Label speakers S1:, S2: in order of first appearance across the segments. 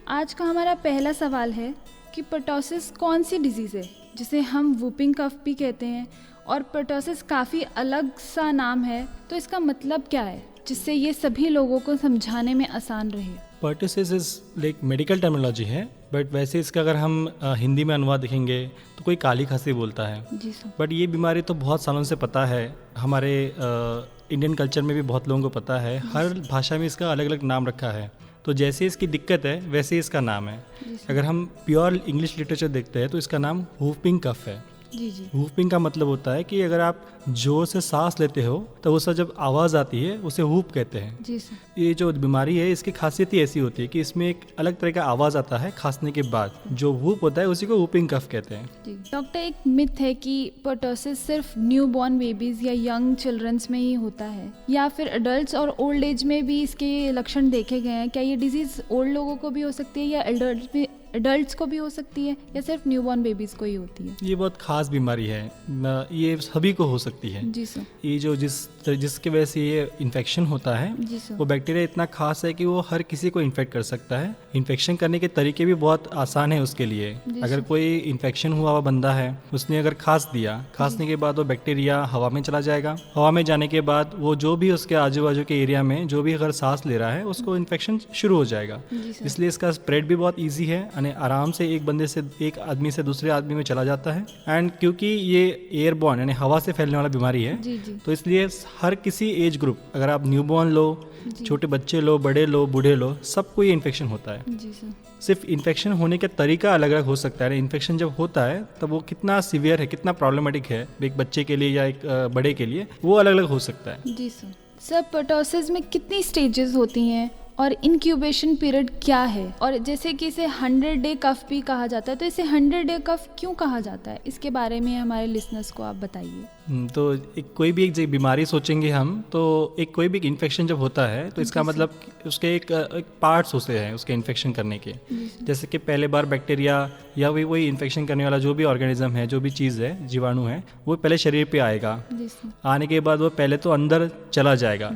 S1: आज का हमारा पहला सवाल है कि पर्टोसिस कौन सी डिजीज़ है जिसे हम वूपिंग कफ भी कहते हैं, और पर्टोसिस काफ़ी अलग सा नाम है, तो इसका मतलब क्या है जिससे ये सभी लोगों को समझाने में आसान रहे।
S2: Pertussis is like medical terminology है, बट वैसे इसका अगर हम हिंदी में अनुवाद देखेंगे तो कोई काली खांसी बोलता है।
S1: जी सर।
S2: बट ये बीमारी तो बहुत सालों से पता है, हमारे इंडियन कल्चर में भी बहुत लोगों को पता है। हर भाषा में इसका अलग अलग नाम रखा है, तो जैसे इसकी दिक्कत है वैसे ही इसका नाम है। अगर हम प्योर इंग्लिश लिटरेचर देखते हैं तो इसका नाम वूपिंग कफ है।
S1: जी जी।
S2: वूपिंग का मतलब होता है कि अगर आप जोर से सांस लेते हो तो उसका जब आवाज़ आती है उसे वूप कहते हैं।
S1: जी सर।
S2: ये जो बीमारी है इसकी खासियत ही ऐसी होती है कि इसमें एक अलग तरह का आवाज़ आता है खांसने के बाद, जो वूप होता है उसी को वूपिंग कफ कहते हैं।
S1: जी डॉक्टर, एक मिथ है कि पर्टोसिस सिर्फ न्यू बॉर्न बेबीज या यंग चिल्ड्रंस में ही होता है, या फिर एडल्ट्स और ओल्ड एज में भी इसके लक्षण देखे गए हैं। क्या ये डिजीज़ ओल्ड लोगों को भी हो सकती है या एडल्ट्स को भी हो सकती है, या सिर्फ न्यू बॉर्न बेबीज को ही होती है?
S2: ये बहुत खास बीमारी है, ये सभी को हो सकती है।
S1: जी सर।
S2: ये जो जिसकी वजह से ये इन्फेक्शन होता है
S1: जी सर।
S2: वो बैक्टीरिया इतना खास है कि वो हर किसी को इन्फेक्ट कर सकता है। इन्फेक्शन करने के तरीके भी बहुत आसान है उसके लिए। अगर कोई इन्फेक्शन हुआ हुआ बंदा है, उसने अगर खांस दिया, खांसने के बाद वो बैक्टीरिया हवा में चला जाएगा। हवा में जाने के बाद वो जो भी उसके आजू बाजू के एरिया में जो भी अगर सांस ले रहा है उसको इन्फेक्शन शुरू हो जाएगा। इसलिए इसका स्प्रेड भी बहुत ईजी है, यानी आराम से एक आदमी से दूसरे आदमी में चला जाता है। एंड क्योंकि ये एयरबॉर्न यानी हवा से फैलने वाला बीमारी है, तो इसलिए हर किसी एज ग्रुप, अगर आप न्यूबॉर्न लो, छोटे बच्चे लो, बड़े लो, बूढ़े लो, सबको ये इन्फेक्शन होता है।
S1: जी सर।
S2: सिर्फ इन्फेक्शन होने का तरीका अलग अलग हो सकता है। इन्फेक्शन जब होता है तब वो कितना सीवियर है, कितना प्रॉब्लमेटिक है एक बच्चे के लिए या एक बड़े के लिए, वो अलग अलग हो सकता है।
S1: जी सर। सर, पर्टोसिस में कितनी स्टेजेस होती हैं और इनक्यूबेशन पीरियड क्या है? और जैसे कि इसे 100 डे कफ भी कहा जाता है, तो इसे 100 डे कफ क्यों कहा जाता है? इसके बारे में हमारे लिसनर्स को आप बताइए।
S2: तो कोई भी एक बीमारी सोचेंगे हम, तो कोई भी इन्फेक्शन जब होता है तो इसका मतलब उसके एक पार्ट्स होते हैं उसके इन्फेक्शन करने के। जैसे कि पहले बार बैक्टीरिया या वही इन्फेक्शन करने वाला जो भी ऑर्गेनिज्म है, जो भी चीज़ है, जीवाणु है, वो पहले शरीर पे आएगा। आने के बाद वो पहले तो अंदर चला जाएगा।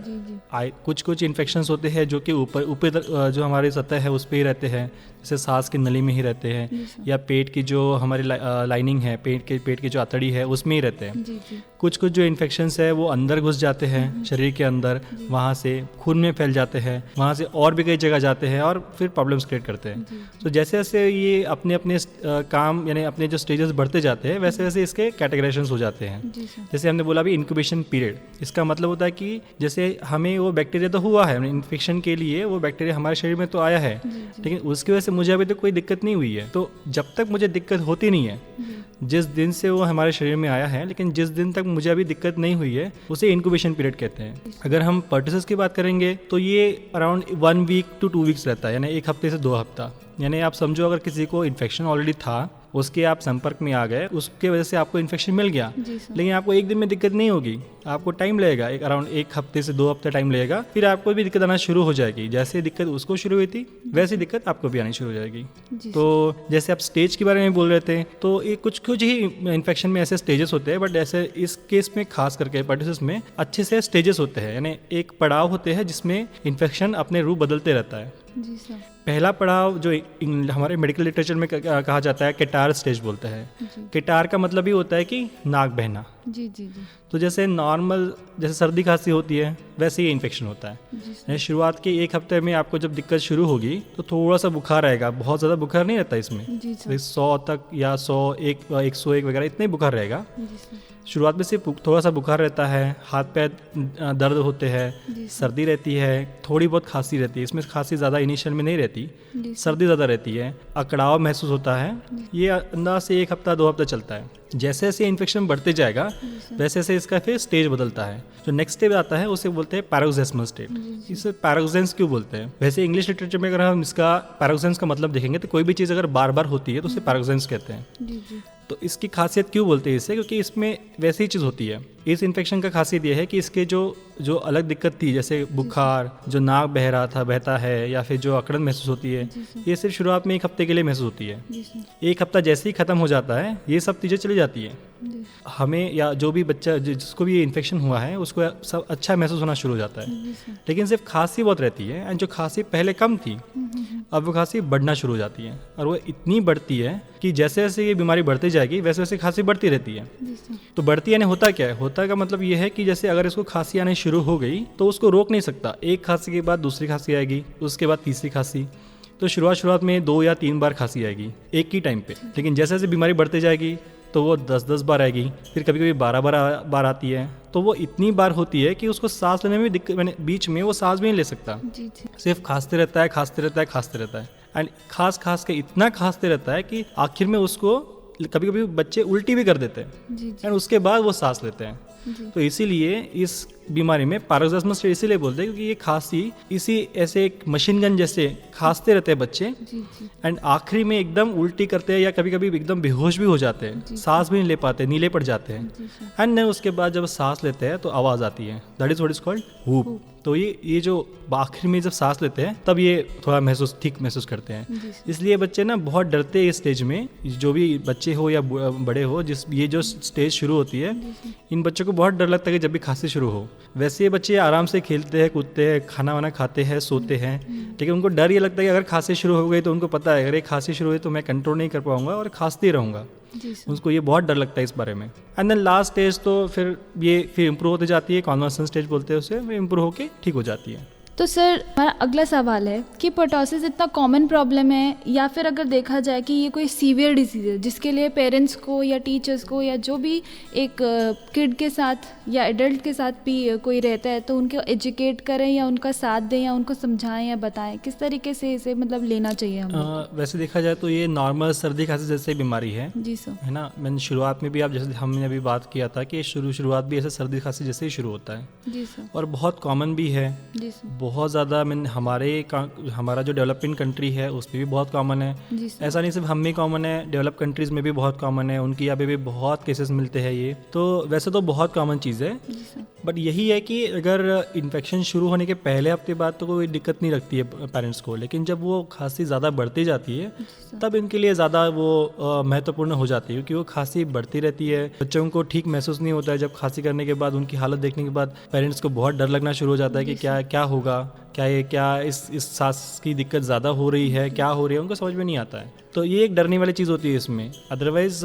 S2: कुछ इन्फेक्शंस होते हैं जो कि ऊपर जो हमारी सतह है उस पर ही रहते हैं, जैसे सांस की नली में ही रहते हैं, या पेट की जो हमारी लाइनिंग है, पेट की जो आतड़ी है उसमें ही रहते हैं। कुछ जो इन्फेक्शंस है वो अंदर घुस जाते हैं शरीर के अंदर, वहाँ से खून में फैल जाते हैं, वहाँ से और भी कई जगह जाते हैं और फिर प्रॉब्लम्स क्रिएट करते हैं। तो जैसे जैसे ये अपने अपने काम यानी अपने जो स्टेजेस बढ़ते जाते हैं वैसे वैसे इसके कैटेगराइजेशंस हो जाते हैं। जैसे हमने बोला अभी इंक्यूबेशन पीरियड, इसका मतलब होता है कि जैसे हमें वो बैक्टीरिया तो हुआ है, इन्फेक्शन के लिए वो बैक्टीरिया हमारे शरीर में तो आया है, लेकिन उसकी वजह से मुझे अभी तक कोई दिक्कत नहीं हुई है। तो जब तक मुझे दिक्कत होती नहीं है, जिस दिन से वो हमारे शरीर में आया है, लेकिन जिस दिन तक मुझे अभी दिक्कत नहीं हुई है, उसे इंक्यूबेशन पीरियड कहते हैं। अगर हम पर्टोसिस की बात करेंगे तो ये अराउंड 1 वीक to 2 वीक्स रहता है, यानी 1 हफ्ते से 2 हफ्ता। यानी आप समझो अगर किसी को इन्फेक्शन ऑलरेडी था, उसके आप संपर्क में आ गए, उसके वजह से आपको इन्फेक्शन मिल गया, लेकिन आपको एक दिन में दिक्कत नहीं होगी, आपको टाइम लगेगा, अराउंड 1 हफ्ते से 2 हफ्ते टाइम लगेगा, फिर आपको भी दिक्कत आना शुरू हो जाएगी। जैसे दिक्कत उसको शुरू हुई थी वैसी दिक्कत आपको भी आनी शुरू हो जाएगी। तो जैसे आप स्टेज के बारे में बोल रहे थे, तो ये कुछ ही इन्फेक्शन में ऐसे स्टेजेस होते हैं, बट ऐसे इस केस में खास करके पर्टोसिस में अच्छे से स्टेजेस होते हैं, यानी एक पड़ाव होते हैं जिसमें इन्फेक्शन अपने रूप बदलते रहता है।
S1: जी सर।
S2: पहला पड़ाव जो हमारे मेडिकल लिटरेचर में कहा जाता है केटार स्टेज बोलते हैं। केटार का मतलब ही होता है कि नाक बहना।
S1: जी जी जी।
S2: तो जैसे नॉर्मल जैसे सर्दी खांसी होती है वैसे ही इन्फेक्शन होता है। शुरुआत के 1 हफ्ते में आपको जब दिक्कत शुरू होगी तो थोड़ा सा बुखार आएगा, बहुत ज़्यादा बुखार नहीं रहता इसमें, 100 तक या 101 वगैरह इतने बुखार रहेगा। शुरुआत में सिर्फ थोड़ा सा बुखार रहता है, हाथ पैर दर्द होते हैं, सर्दी रहती है, थोड़ी बहुत खांसी रहती है। इसमें खांसी ज़्यादा इनिशियल में नहीं रहती, सर्दी ज़्यादा रहती है, अकड़ाव महसूस होता है। ये अंदाज से 1 हफ्ता 2 हफ्ता चलता है। जैसे जैसे इन्फेक्शन बढ़ते जाएगा वैसे वैसे इसका फिर स्टेज बदलता है। जो नेक्स्ट स्टेज आता है उसे बोलते हैं पैरोक्सेस्मल स्टेट। इसे पैरोक्सेंस क्यों बोलते हैं? वैसे इंग्लिश लिटरेचर में अगर हम इसका पैरोक्सेंस का मतलब देखेंगे तो कोई भी चीज़ अगर बार बार होती है तो उसे पैरोक्सेंस कहते हैं। तो इसकी खासियत क्यों बोलते हैं इससे? क्योंकि इसमें वैसी ही चीज़ होती है। इस इन्फेक्शन का खासियत यह है कि इसके जो अलग दिक्कत थी, जैसे बुखार, जो नाक बहता है, या फिर जो अकड़न महसूस होती है, ये सिर्फ शुरुआत में 1 हफ्ते के लिए महसूस होती है। 1 हफ्ता जैसे ही खत्म हो जाता है ये सब चीज़ें चली जाती है। हमें या जो भी बच्चा जिसको भी ये इन्फेक्शन हुआ है उसको सब अच्छा महसूस होना शुरू हो जाता है। लेकिन सिर्फ खांसी बहुत रहती है, एंड जो खांसी पहले कम थी अब वो खांसी बढ़ना शुरू हो जाती है, और वो इतनी बढ़ती है कि जैसे जैसे ये बीमारी बढ़ती जाएगी वैसे वैसे खांसी बढ़ती रहती है। तो बढ़ती यानी होता क्या है, होता का मतलब ये है कि जैसे अगर इसको खांसी आने शुरू हो गई तो उसको रोक नहीं सकता। एक खांसी के बाद दूसरी खांसी आएगी, उसके बाद तीसरी खांसी। तो शुरुआत में 2 या 3 बार खांसी आएगी एक ही टाइम पे, लेकिन जैसे जैसे बीमारी बढ़ती जाएगी तो वो 10-10 बार आएगी, फिर कभी कभी 12 बार आती है। तो वो इतनी बार होती है कि उसको सांस लेने में दिक्कत, मैंने बीच में वो सांस भी नहीं ले सकता, सिर्फ खांसते रहता है एंड खांस के इतना खांसते रहता है कि आखिर में उसको कभी कभी बच्चे उल्टी भी कर देते हैं एंड उसके बाद वो सांस लेते हैं। तो इसीलिए इस बीमारी में पैरोक्सिस्मल स्टेज इसीलिए बोलते हैं क्योंकि ये खांसी इसी ऐसे एक मशीन गन जैसे खांसते रहते हैं बच्चे एंड आखिरी में एकदम उल्टी करते हैं या कभी कभी एकदम बेहोश भी हो जाते हैं, सांस भी नहीं ले पाते, नीले पड़ जाते हैं एंड उसके बाद जब सांस लेते हैं तो आवाज़ आती है, that is what is called hoop. तो ये जो आखिर में जब सांस लेते हैं तब ये थोड़ा ठीक महसूस करते हैं। इसलिए बच्चे ना बहुत डरते हैं इस स्टेज में, जो भी बच्चे हो या बड़े हो, ये जो स्टेज शुरू होती है इन बच्चों को बहुत डर लगता है कि जब भी खांसी शुरू हो। वैसे ये बच्चे आराम से खेलते हैं, कूदते हैं, खाना वाना खाते हैं, सोते हैं, लेकिन उनको डर ये लगता है कि अगर खांसी शुरू हो गई तो उनको पता है अगर ये खांसी शुरू हुई तो मैं कंट्रोल नहीं कर पाऊंगा और खांसते रहूँगा। उसको ये बहुत डर लगता है इस बारे में। एंड देन लास्ट स्टेज तो फिर इम्प्रूव होती जाती है, कॉन्वालेसेंट स्टेज बोलते हैं उसे, वो इम्प्रूव होके ठीक हो जाती है।
S1: तो सर हमारा अगला सवाल है कि पर्टोसिस इतना कॉमन प्रॉब्लम है या फिर अगर देखा जाए कि ये कोई सीवियर डिजीज़ है जिसके लिए पेरेंट्स को या टीचर्स को या जो भी एक किड के साथ या एडल्ट के साथ भी कोई रहता है तो उनको एजुकेट करें या उनका साथ दें या उनको समझाएं या बताएं, किस तरीके से इसे मतलब लेना चाहिए हम?
S2: वैसे देखा जाए तो ये नॉर्मल सर्दी खांसी जैसे बीमारी है
S1: जी सर, है
S2: ना। मैंने शुरुआत में भी आप जैसे हमने अभी बात किया था कि शुरुआत भी ऐसे सर्दी खांसी जैसे ही शुरू होता है
S1: जी सर,
S2: और बहुत कॉमन भी है
S1: जी सर,
S2: बहुत ज़्यादा। हमारा जो डेवलपिंग कंट्री है उसमें भी बहुत कॉमन है, ऐसा नहीं सिर्फ हम में कॉमन है, डेवलप कंट्रीज़ में भी बहुत कॉमन है, उनकी यहाँ पे भी बहुत केसेस मिलते हैं। ये तो वैसे तो बहुत कॉमन चीज़ है, बट यही है कि अगर इन्फेक्शन शुरू होने के पहले हफ्ते बाद तो कोई दिक्कत नहीं रखती है पेरेंट्स को, लेकिन जब वो खांसी ज़्यादा बढ़ती जाती है तब इनके लिए ज़्यादा वो महत्वपूर्ण हो जाती है, क्योंकि वो खांसी बढ़ती रहती है। बच्चों को ठीक महसूस नहीं होता है, जब खांसी करने के बाद उनकी हालत देखने के बाद पेरेंट्स को बहुत डर लगना शुरू हो जाता है कि क्या होगा, क्या इस सांस की दिक्कत ज़्यादा हो रही है, क्या हो रही है, उनको समझ में नहीं आता है। तो ये एक डरने वाली चीज़ होती है इसमें। अदरवाइज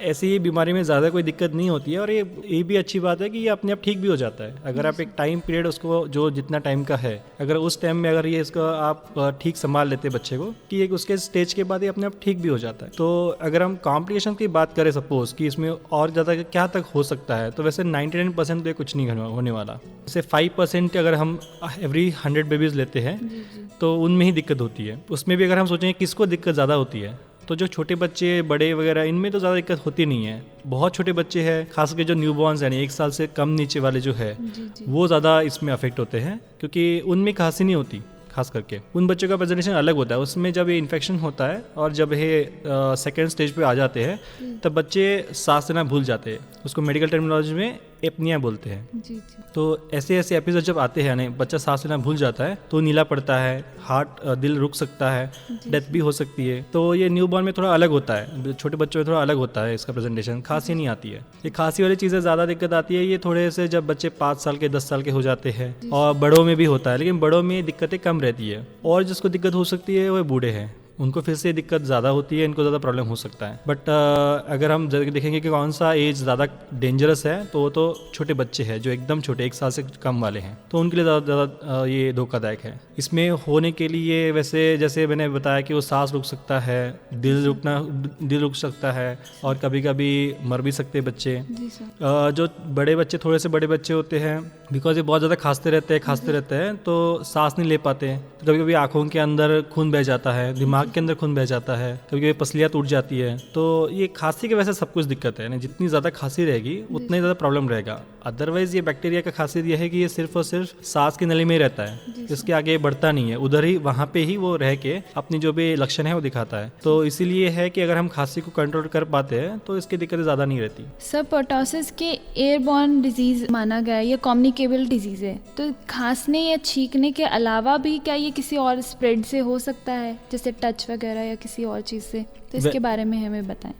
S2: ऐसी बीमारी में ज़्यादा कोई दिक्कत नहीं होती है, और ये भी अच्छी बात है कि ये अपने आप ठीक भी हो जाता है। अगर आप एक टाइम पीरियड उसको जो जितना टाइम का है, अगर उस टाइम में अगर ये इसको आप ठीक संभाल लेते हैं बच्चे को, कि एक उसके स्टेज के बाद ये अपने आप ठीक भी हो जाता है। तो अगर हम कॉम्प्लिकेशन की बात करें सपोज कि इसमें और ज़्यादा क्या तक हो सकता है, तो वैसे 99% तो कुछ नहीं होने वाला। जैसे 5% अगर हम एवरी 100 बेबीज़ लेते हैं तो उनमें ही दिक्कत होती है। उसमें भी अगर हम सोचें किसको दिक्कत ज़्यादा होती है, तो जो छोटे बच्चे, बड़े वगैरह, इनमें तो ज़्यादा दिक्कत होती नहीं है। बहुत छोटे बच्चे हैं, खास करके जो न्यूबॉर्न्स यानी 1 साल से कम नीचे वाले जो है वो ज़्यादा इसमें अफेक्ट होते हैं, क्योंकि उनमें खांसी नहीं होती। खास करके उन बच्चों का प्रेजेंटेशन अलग होता है। उसमें जब ये इन्फेक्शन होता है और जब ये सेकेंड स्टेज पे आ जाते हैं तब बच्चे सांस लेना भूल जाते हैं। उसको मेडिकल टर्मिनोलॉजी में एपनिया बोलते हैं। तो ऐसे एपिसोड जब आते हैं, बच्चा सांस लेना भूल जाता है तो नीला पड़ता है, दिल रुक सकता है, डेथ भी हो सकती है। तो ये न्यूबॉर्न में थोड़ा अलग होता है, छोटे बच्चों में थोड़ा अलग होता है इसका प्रेजेंटेशन। खांसी नहीं आती है। ये खांसी वाली चीज़ें ज़्यादा दिक्कत आती है ये थोड़े से जब बच्चे 5 साल के 10 साल के हो जाते हैं, और बड़ों में भी होता है, लेकिन बड़ों में दिक्कतें कम रहती है। और जिसको दिक्कत हो सकती है वो बूढ़े हैं, उनको फिर से दिक्कत ज़्यादा होती है, इनको ज़्यादा प्रॉब्लम हो सकता है। बट अगर हम देखेंगे कि कौन सा एज ज़्यादा डेंजरस है, तो वो तो छोटे बच्चे हैं जो एकदम छोटे 1 साल से कम वाले हैं, तो उनके लिए ज़्यादा ये धोखादायक है। इसमें होने के लिए वैसे जैसे मैंने बताया कि वो सांस रुक सकता है, दिल रुक सकता है, और कभी कभी मर भी सकते हैं बच्चे। जो बड़े बच्चे, थोड़े से बड़े बच्चे होते हैं, बिकॉज ये बहुत ज़्यादा खांसते रहते हैं तो सांस नहीं ले पाते हैं, तो कभी कभी आँखों के अंदर खून बह जाता है, दिमाग के अंदर खून बह जाता है, कभी कभी पसलियाँ टूट जाती है। तो ये खांसी के वैसे सब कुछ दिक्कत है, जितनी ज़्यादा खांसी रहेगी उतना ही ज़्यादा प्रॉब्लम रहेगा। अदरवाइज ये बैक्टीरिया का खासियत यह है कि ये सिर्फ और सिर्फ सांस की नली में ही रहता है, इसके आगे बढ़ता नहीं है, उधर ही वहाँ पे ही वो रह के अपनी जो भी लक्षण है वो दिखाता है। तो इसीलिए है कि अगर हम खांसी को कंट्रोल कर पाते हैं तो इसकी दिक्कतें ज़्यादा नहीं रहती।
S1: सर पर्टोसिस के एयरबॉर्न डिजीज माना गया है, ये कम्युनिकेबल डिजीज है, तो खांसने या छींकने के अलावा भी क्या ये किसी और स्प्रेड से हो सकता है, जैसे टच वगैरह या किसी और चीज़ से? तो इसके बारे में हमें बताएं।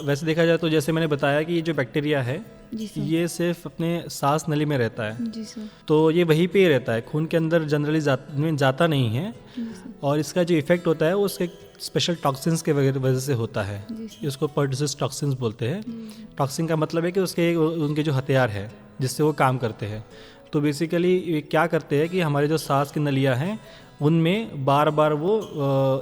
S2: वैसे देखा जाए तो जैसे मैंने बताया कि ये जो बैक्टीरिया है
S1: जी सर।
S2: ये सिर्फ अपने सांस नली में रहता है,
S1: जी सर।
S2: तो ये वहीं पे ही रहता है, खून के अंदर जनरली जाता नहीं है।
S1: जी सर।
S2: और इसका जो इफेक्ट होता है वो उसके स्पेशल टॉक्सिन्स के वजह से होता है।
S1: जी सर।
S2: इसको पर्टोसिस टॉक्सिन्स बोलते हैं।
S1: जी
S2: टॉक्सिन का मतलब है कि उनके जो हथियार है जिससे वो काम करते हैं। तो बेसिकली ये क्या करते हैं कि हमारे जो सांस की नलियाँ हैं उनमें बार बार वो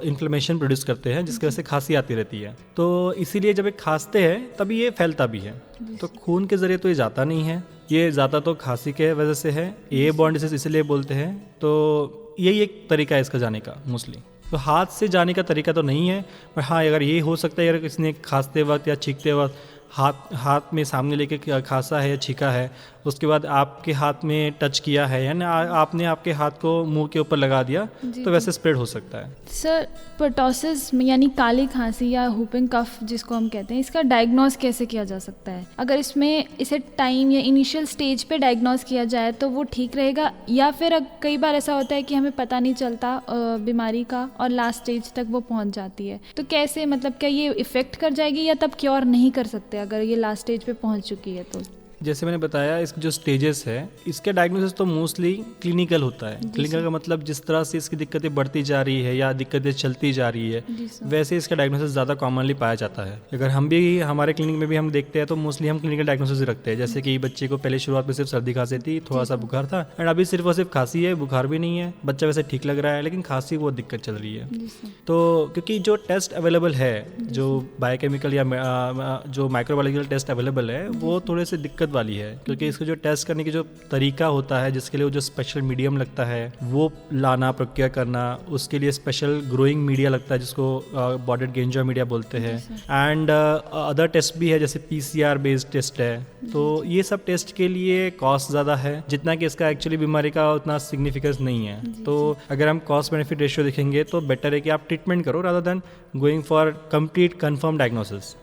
S2: इन्फ्लेमेशन प्रोड्यूस करते हैं, जिसकी वजह से खांसी आती रहती है। तो इसीलिए जब ये खांसते हैं तभी ये फैलता भी है। तो खून के ज़रिए तो ये जाता नहीं है, ये ज़्यादा तो खांसी के वजह से है। एयरबॉर्न डिसीज इसलिए बोलते हैं। तो यही एक तरीका है इसका जाने का मोस्टली। तो हाथ से जाने का तरीका तो नहीं है, पर हाँ अगर ये हो सकता है, अगर किसी ने खांसते वक्त या छींकते वक्त हाथ में सामने लेके खांसा है या छींका है, उसके बाद आपके हाथ में टच किया है या ना आपने आपके हाथ को मुंह के ऊपर लगा दिया, तो वैसे स्प्रेड हो सकता है।
S1: सर, पर्टोसिस यानी काली खांसी या हुपिंग कफ जिसको हम कहते हैं, इसका डायग्नोस कैसे किया जा सकता है? अगर इसमें इसे टाइम या इनिशियल स्टेज पे डायग्नोस किया जाए तो वो ठीक रहेगा, या फिर कई बार ऐसा होता है कि हमें पता नहीं चलता बीमारी का और लास्ट स्टेज तक वो पहुंच जाती है, तो कैसे, मतलब क्या ये इफेक्ट कर जाएगी या तब क्योर नहीं कर सकते अगर ये लास्ट स्टेज पे पहुंच चुकी है? तो
S2: जैसे मैंने बताया, इसके जो स्टेजेस है, इसके डायग्नोसिस तो मोस्टली क्लिनिकल होता है। क्लिनिकल का मतलब जिस तरह से इसकी दिक्कतें बढ़ती जा रही है या दिक्कतें चलती जा रही है, वैसे इसका डायग्नोसिस ज़्यादा कॉमनली पाया जाता है। अगर हम भी हमारे क्लिनिक में भी हम देखते हैं तो मोस्टली हम क्लिनिकल डायग्नोसिस रखते हैं। जैसे कि बच्चे को पहले शुरुआत में सिर्फ सर्दी खांसी थी, थोड़ा सा बुखार था, एंड अभी सिर्फ और सिर्फ खांसी है, बुखार भी नहीं है, बच्चा वैसे ठीक लग रहा है, लेकिन खांसी बहुत दिक्कत चल रही है। तो क्योंकि जो टेस्ट अवेलेबल है, जो बायोकेमिकल या जो माइक्रोबायोलॉजिकल टेस्ट अवेलेबल है, वो थोड़े से दिक्कत वाली है। क्योंकि इसको जो टेस्ट करने की जो तरीका होता है, जिसके लिए वो जो स्पेशल मीडियम लगता है वो लाना, प्रक्रिया करना, उसके लिए स्पेशल ग्रोइंग मीडिया लगता है जिसको बॉडेड गेंजा मीडिया बोलते हैं। एंड अदर टेस्ट भी है, जैसे PCR बेस्ड टेस्ट है। तो ये सब टेस्ट के लिए कॉस्ट ज़्यादा है, जितना कि इसका एक्चुअली बीमारी का उतना सिग्निफिकेंस नहीं है। तो अगर हम कॉस्ट बेनिफिट रेशियो देखेंगे तो बेटर है कि आप ट्रीटमेंट करो rather than going for complete confirm diagnosis,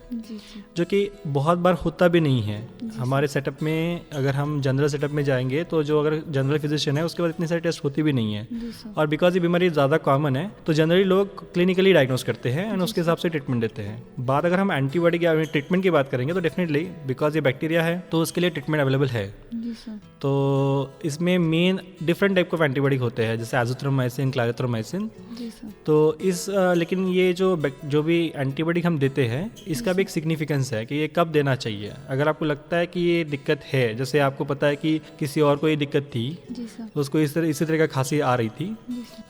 S2: जो कि बहुत बार होता भी नहीं है। हमारे सेटअप में अगर हम जनरल सेटअप में जाएंगे तो जो अगर जनरल फिजिशियन है उसके बाद इतने सारे टेस्ट होती भी नहीं है। और बिकॉज ये बीमारी ज़्यादा कॉमन है तो जनरली लोग क्लिनिकली डायग्नोस करते हैं एंड उसके हिसाब से ट्रीटमेंट देते हैं। बात अगर हम एंटीबॉडी की ट्रीटमेंट की बात करेंगे तो डेफिनेटली बिकॉज ये बैक्टीरिया है तो उसके लिए ट्रीटमेंट अवेलेबल है। तो इसमें main different type of antibody होते हैं, जैसे एजिथ्रोमाइसिन, क्लैरिथ्रोमाइसिन। तो लेकिन ये जो भी एंटीबॉडी हम देते हैं इसका भी एक सिग्निफिकेंस है कि ये कब देना चाहिए। अगर आपको लगता है कि ये दिक्कत है, जैसे आपको पता है कि किसी और को ये दिक्कत थी, उसको इसी तरह का खांसी आ रही थी,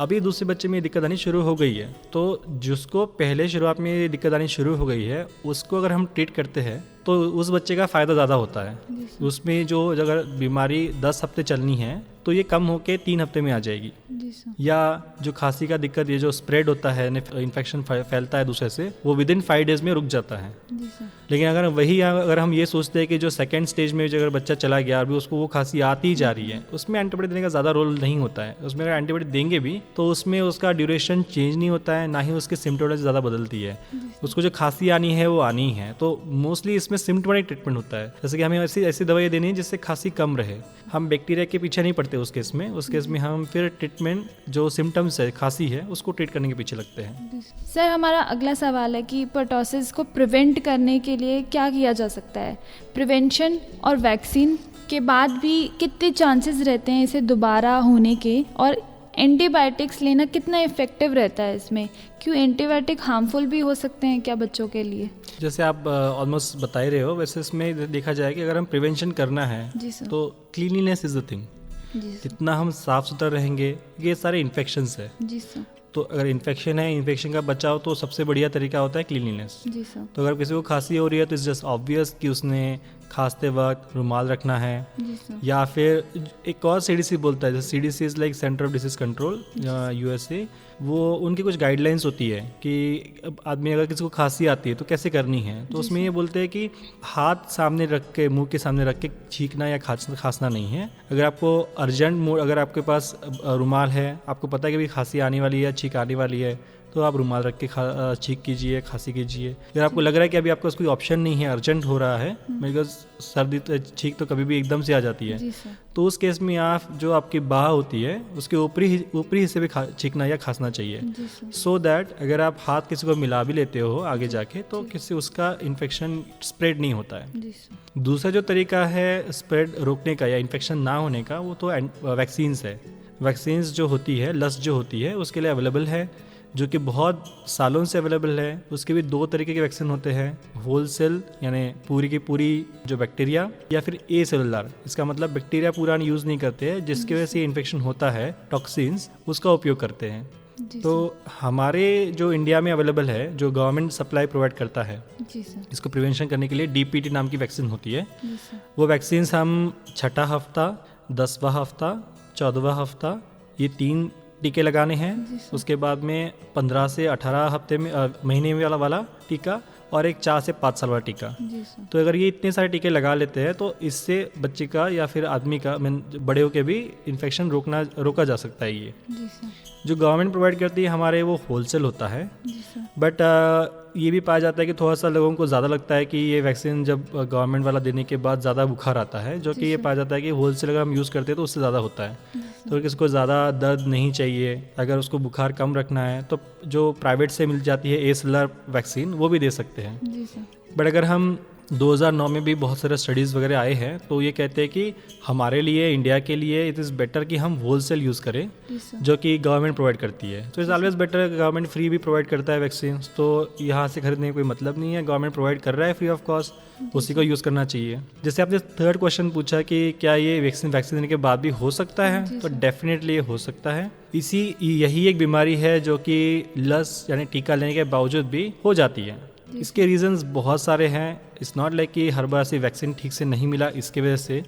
S2: अभी दूसरे बच्चे में ये दिक्कत आनी शुरू हो गई है, तो जिसको पहले शुरुआत में ये दिक्कत आनी शुरू हो गई है उसको अगर हम ट्रीट करते हैं तो उस बच्चे का फ़ायदा ज़्यादा होता है। उसमें जो अगर बीमारी 10 हफ्ते चलनी है तो ये कम होके 3 हफ्ते में आ जाएगी। या जो खांसी का दिक्कत, ये जो स्प्रेड होता है, इन्फेक्शन फैलता है दूसरे से, वो विद इन 5 डेज में रुक जाता है। लेकिन अगर हम ये सोचते हैं कि जो सेकेंड स्टेज में जो अगर बच्चा चला गया अभी उसको वो खांसी आती ही जा रही है, उसमें एंटीबॉडी देने का ज़्यादा रोल नहीं होता है। उसमें अगर एंटीबॉडी देंगे भी तो उसमें उसका ड्यूरेशन चेंज नहीं होता है, ना ही उसकी सिम्टोलॉजी ज़्यादा बदलती है। उसको जो खांसी आनी है वो आनी है। तो मोस्टली इसमें सिम्टोमेटिक ट्रीटमेंट होता है, जैसे कि हमें ऐसी दवाई देनी है जिससे खांसी कम रहे। हम बैक्टीरिया के पीछे नहीं पड़ते उस केस में हम फिर ट्रीटमेंट जो सिम्टम्स है, खांसी है, उसको ट्रीट करने के पीछे लगते हैं।
S1: सर, हमारा अगला सवाल है कि पर्टोसिस को प्रिवेंट करने के लिए क्या किया जा सकता है? प्रिवेंशन और वैक्सीन के बाद भी कितने चांसेस रहते हैं इसे दोबारा होने के, और एंटीबायोटिक्स लेना कितना इफेक्टिव रहता है इसमें? क्यों एंटीबायोटिक हार्मफुल भी हो सकते हैं क्या बच्चों के लिए? जैसे
S2: आप ऑलमोस्ट बता ही रहे हो, वैसे इसमें देखा जाए कि अगर हम प्रिवेंशन करना है तो क्लीनलीनेस इज द थिंग। जितना हम साफ सुथरा रहेंगे, ये सारे इन्फेक्शंस है।
S1: जी सर।
S2: तो अगर इन्फेक्शन है, इन्फेक्शन का बचाव तो सबसे बढ़िया तरीका होता है क्लीनलीनेस।
S1: जी सर।
S2: तो अगर किसी को खांसी हो रही है तो इट्स जस्ट ऑब्वियस कि उसने खांसते वक्त रुमाल रखना है। या फिर एक और CDC बोलता है, जैसे CDC is like centre of disease control USA, वो उनकी कुछ गाइडलाइंस होती है कि आदमी अगर किसी को खांसी आती है तो कैसे करनी है। तो उसमें ये बोलते हैं कि हाथ सामने रख के, मुंह के सामने रख के छींकना या खांसना नहीं है। अगर आपको अर्जेंट अगर आपके पास रुमाल है, आपको पता है कि भी खांसी आने वाली है, छींक आने वाली है, तो आप रुमाल रख के छींक कीजिए, खांसी कीजिए। अगर आपको लग रहा है कि अभी आपके पास कोई ऑप्शन नहीं है, अर्जेंट हो रहा है, बिकॉज सर्दी छींक तो कभी भी एकदम से आ जाती है, तो उस केस में आप जो आपकी बाह होती है उसके ऊपरी हिस्से पे छींकना या खांसना चाहिए, सो दैट अगर आप हाथ किसी को मिला भी लेते हो आगे जाके तो किसी उसका इन्फेक्शन स्प्रेड नहीं होता है। दूसरा जो तरीका है स्प्रेड रोकने का या इन्फेक्शन ना होने का, वो तो वैक्सीन्स है। वैक्सीन्स जो होती है, लस जो होती है, उसके लिए अवेलेबल है, जो कि बहुत सालों से अवेलेबल है। उसके भी 2 तरीके के वैक्सीन होते हैं, होल सेल यानी पूरी की पूरी जो बैक्टीरिया, या फिर ए सेलुलर, इसका मतलब बैक्टीरिया पूरा यूज़ नहीं करते हैं, जिसकी वजह से इन्फेक्शन होता है, टॉक्सिन्स, उसका उपयोग करते हैं। तो हमारे जो इंडिया में अवेलेबल है, जो गवर्नमेंट सप्लाई प्रोवाइड करता है, इसको प्रिवेंशन करने के लिए DPT नाम की वैक्सीन होती है। वो वैक्सीन्स हम 6वां हफ्ता, 10वां हफ्ता, 14वां हफ्ता, ये 3 टीके लगाने हैं। उसके बाद में 15 से 18 हफ्ते में महीने वाला टीका, और एक 4 से 5 साल वाला टीका। तो अगर ये इतने सारे टीके लगा लेते हैं तो इससे बच्चे का या फिर आदमी का, बड़े होकर भी इन्फेक्शन रोका जा सकता है। ये जो गवर्नमेंट प्रोवाइड करती है हमारे, वो होलसेल होता है, बट ये भी पाया जाता है कि थोड़ा सा लोगों को ज़्यादा लगता है कि ये वैक्सीन जब गवर्नमेंट वाला देने के बाद ज़्यादा बुखार आता है, जो कि ये पाया जाता है कि होलसेल अगर हम यूज़ करते हैं तो उससे ज़्यादा होता है। तो किसको ज़्यादा दर्द नहीं चाहिए, अगर उसको बुखार कम रखना है, तो जो प्राइवेट से मिल जाती है ए सेलुलर वैक्सीन, वो भी दे सकते हैं। बट अगर हम 2009 में भी बहुत सारे स्टडीज़ वगैरह आए हैं, तो ये कहते हैं कि हमारे लिए, इंडिया के लिए इट इज़ बेटर कि हम होलसेल यूज़ करें, जो कि गवर्नमेंट प्रोवाइड करती है। तो it's always better, government free भी प्रोवाइड करता है वैक्सीन, तो यहाँ से खरीदने का कोई मतलब नहीं है, गवर्नमेंट प्रोवाइड कर रहा है फ्री ऑफ कॉस्ट, उसी को यूज़ करना चाहिए। जैसे आपने 3rd क्वेश्चन पूछा कि क्या ये वैक्सीन देने के बाद भी हो सकता है, तो डेफिनेटली ये हो सकता है। यही एक बीमारी है जो कि लस यानी टीका लेने के बावजूद भी हो जाती है। इसके रीजंस बहुत सारे हैं। इट्स नॉट लाइक कि हर बार से वैक्सीन ठीक से नहीं मिला इसके वजह से,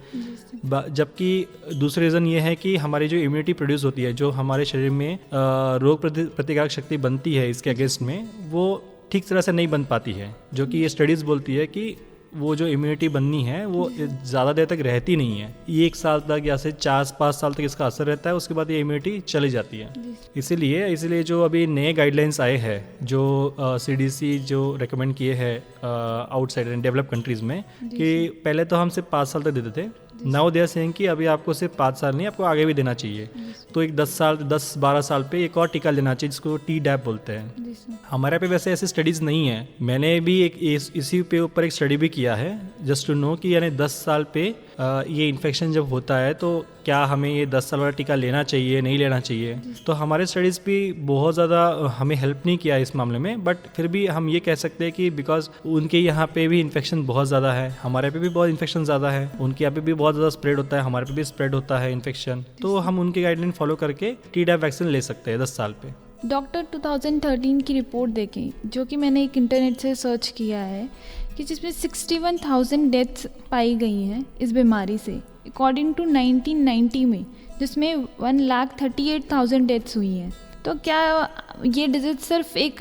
S2: जबकि दूसरा रीज़न ये है कि हमारी जो इम्यूनिटी प्रोड्यूस होती है, जो हमारे शरीर में रोग प्रतिकारक शक्ति बनती है इसके अगेंस्ट में, वो ठीक तरह से नहीं बन पाती है। जो कि ये स्टडीज़ बोलती है कि वो जो इम्यूनिटी बननी है वो ज़्यादा देर तक रहती नहीं है, 1 साल तक या से 4-5 साल तक इसका असर रहता है, उसके बाद ये इम्यूनिटी चली जाती है। इसीलिए जो अभी नए गाइडलाइंस आए हैं, जो CDC जो रेकमेंड किए हैं आउटसाइड एंड डेवलप कंट्रीज़ में, कि पहले तो हम सिर्फ 5 साल तक देते थे, नाउ दे आर सेइंग कि अभी आपको सिर्फ 5 साल नहीं, आपको आगे भी देना चाहिए। तो एक 10-12 साल पे एक और टीका लेना चाहिए, जिसको Tdap बोलते हैं। हमारे पे वैसे ऐसी स्टडीज़ नहीं है। मैंने भी इसी पे ऊपर एक स्टडी भी किया है, जस्ट टू नो कि यानी 10 साल पे ये इन्फेक्शन जब होता है तो क्या हमें ये 10 साल वाला टीका लेना चाहिए, नहीं लेना चाहिए। तो हमारे स्टडीज़ भी बहुत ज़्यादा हमें हेल्प नहीं किया इस मामले में, बट फिर भी हम ये कह सकते हैं कि बिकॉज उनके यहाँ पे भी इन्फेक्शन बहुत ज़्यादा है, हमारे पे भी बहुत इन्फेक्शन ज़्यादा है, उनके यहाँ पे भी बहुत ज़्यादा स्प्रेड होता है, हमारे पे भी स्प्रेड होता है इन्फेक्शन, तो हम उनके गाइडलाइन फॉलो करके Tdap वैक्सीन ले सकते हैं 10 साल पे।
S1: डॉक्टर 2013 की रिपोर्ट देखें, जो कि मैंने एक इंटरनेट से सर्च किया है, कि जिसमें 61,000 डेथ्स पाई गई हैं इस बीमारी से, अकॉर्डिंग टू 1990 में, जिसमें 1,38,000 डेथ्स हुई हैं। तो क्या ये डिजीज़ सिर्फ एक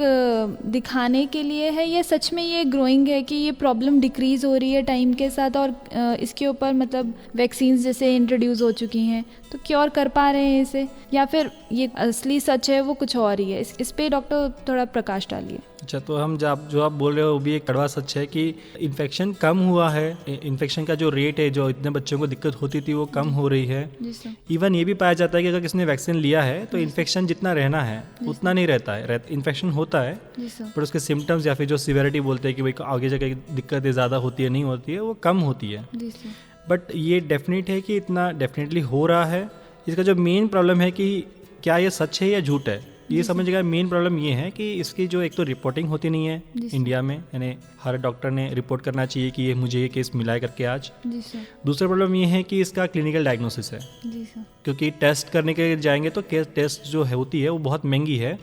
S1: दिखाने के लिए है, या सच में ये ग्रोइंग है कि ये प्रॉब्लम डिक्रीज़ हो रही है टाइम के साथ, और इसके ऊपर मतलब वैक्सीन्स जैसे इंट्रोड्यूस हो चुकी हैं तो क्योर कर पा रहे हैं इसे, या फिर ये असली सच है वो कुछ और ही है? इस पे डॉक्टर थोड़ा प्रकाश डालिए।
S2: अच्छा, तो हम जो आप बोल रहे हो वो भी एक कड़वा सच है कि इन्फेक्शन कम हुआ है, इन्फेक्शन का जो रेट है, जो इतने बच्चों को दिक्कत होती थी वो कम हो रही है। इवन ये भी पाया जाता है कि अगर किसी ने वैक्सीन लिया है तो इन्फेक्शन जितना रहना है उतना नहीं रहता है, इन्फेक्शन होता है, पर उसके सिम्टम्स या फिर जो सिवियरिटी बोलते हैं कि भाई आगे जाकर दिक्कतें ज़्यादा होती है, नहीं होती है, वो कम होती है। बट ये डेफिनेट है कि इतना डेफिनेटली हो रहा है। इसका जो मेन प्रॉब्लम है कि क्या ये सच है या झूठ है, ये समझिएगा। मेन प्रॉब्लम ये है कि इसकी जो एक तो रिपोर्टिंग होती नहीं है इंडिया में, यानी हर डॉक्टर ने रिपोर्ट करना चाहिए कि ये मुझे ये केस मिला करके आज। दूसरा प्रॉब्लम ये है कि इसका क्लिनिकल डायग्नोसिस है, क्योंकि टेस्ट करने के जाएंगे तो टेस्ट जो होती है वो बहुत महंगी है,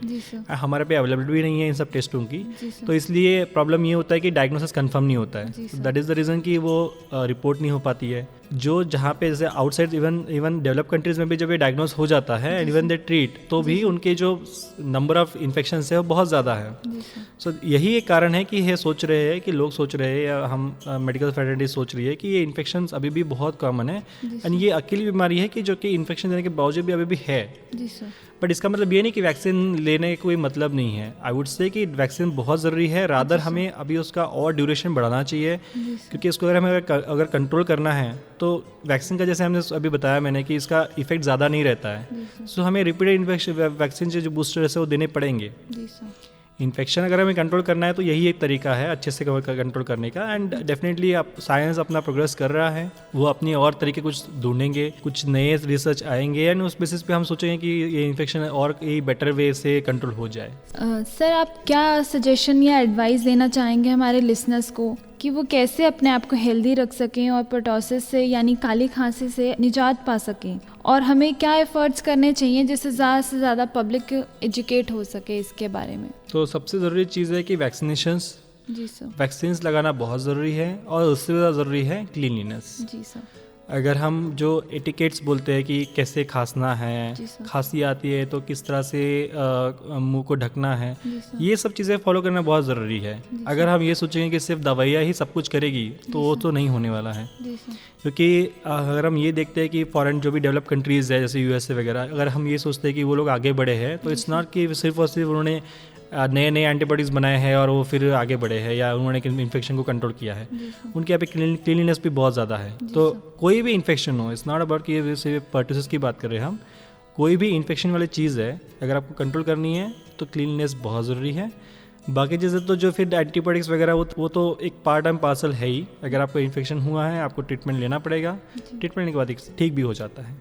S2: हमारे पे अवेलेबल भी नहीं है इन सब टेस्टों की, तो इसलिए प्रॉब्लम ये होता है कि डायग्नोसिस कंफर्म नहीं होता है। दैट इज़ द रीज़न कि वो रिपोर्ट नहीं हो पाती है। जो जहाँ पे जैसे आउटसाइड इवन डेवलप कंट्रीज में भी जब ये डायग्नोस हो जाता है एंड इवन दे ट्रीट, तो भी उनके जो नंबर ऑफ इन्फेक्शन है वो बहुत ज़्यादा है। सो यही एक कारण है कि ये सोच रहे हैं कि लोग सोच रहे हैं, या हम मेडिकल फैकल्टी सोच रही है कि ये इन्फेक्शन अभी भी बहुत कॉमन है, एंड ये अकेली बीमारी है कि जो कि इन्फेक्शन इन्फेक्शन देने के बावजूद भी अभी भी है।
S1: जी सर।
S2: बट इसका मतलब ये नहीं कि वैक्सीन लेने का कोई मतलब नहीं है। आई वुड से कि वैक्सीन बहुत ज़रूरी है, रादर हमें अभी उसका और ड्यूरेशन बढ़ाना चाहिए, क्योंकि उसको अगर हमें अगर कंट्रोल करना है तो वैक्सीन का, जैसे हमने अभी बताया मैंने, कि इसका इफेक्ट ज़्यादा नहीं रहता है। सो हमें रिपीटेड इन्फेक्शन वैक्सीन जो बूस्टर है वो देने पड़ेंगे।
S1: जी सर।
S2: इन्फेक्शन अगर हमें कंट्रोल करना है तो यही एक तरीका है अच्छे से कंट्रोल करने का। एंड डेफिनेटली आप साइंस अपना प्रोग्रेस कर रहा है, वो अपनी और तरीके कुछ ढूंढेंगे, कुछ नए रिसर्च आएंगे एंड उस बेसिस पे हम सोचेंगे कि ये इन्फेक्शन और ये बेटर वे से कंट्रोल हो जाए।
S1: सर आप क्या सजेशन या एडवाइस देना चाहेंगे हमारे लिसनर्स को कि वो कैसे अपने आप को हेल्दी रख सकें और पर्टोसिस से यानी काली खांसी से निजात पा सकें, और हमें क्या एफर्ट्स करने चाहिए जिससे ज़्यादा से ज़्यादा पब्लिक एजुकेट हो सके इसके बारे में?
S2: तो सबसे ज़रूरी चीज़ है कि वैक्सीनेशंस,
S1: जी सर।
S2: वैक्सीन्स लगाना बहुत ज़रूरी है, और उससे ज़्यादा ज़रूरी है क्लीनलीनेस।
S1: जी सर।
S2: अगर हम जो एटिकेट्स बोलते हैं कि कैसे खांसना है,
S1: जी सर।
S2: खांसी आती है तो किस तरह से मुंह को ढकना है,
S1: जी सर।
S2: ये सब चीज़ें फॉलो करना बहुत ज़रूरी है। अगर हम ये सोचेंगे कि सिर्फ दवाइयाँ ही सब कुछ करेगी तो वो तो नहीं होने वाला है।
S1: जी सर।
S2: क्योंकि अगर हम ये देखते हैं कि फॉरेन जो भी डेवलप कंट्रीज़ है जैसे यूएसए वगैरह, अगर हम ये सोचते हैं कि वो लोग आगे बढ़े हैं तो इट्स नॉट कि सिर्फ और सिर्फ उन्होंने नए नए एंटीबॉडीज़ बनाए हैं और वो फिर आगे बढ़े हैं या उन्होंने इन्फेक्शन को कंट्रोल किया है। उनके यहाँ पे क्लीनलीनेस भी बहुत ज़्यादा है। तो कोई भी इन्फेक्शन हो, इट्स नॉट अबाउट कि सिर्फ पर्टुसिस की बात कर रहे हैं हम, कोई भी इन्फेक्शन वाली चीज़ है अगर आपको कंट्रोल करनी है तो क्लीनलीनेस बहुत ज़रूरी है। बाकी चीज़ें तो जो फिर एंटीबायोटिक्स वगैरह वो तो एक पार्ट एंड पार्सल है ही। अगर आपको इन्फेक्शन हुआ है आपको ट्रीटमेंट लेना पड़ेगा, ट्रीटमेंट के बाद ठीक भी हो जाता है।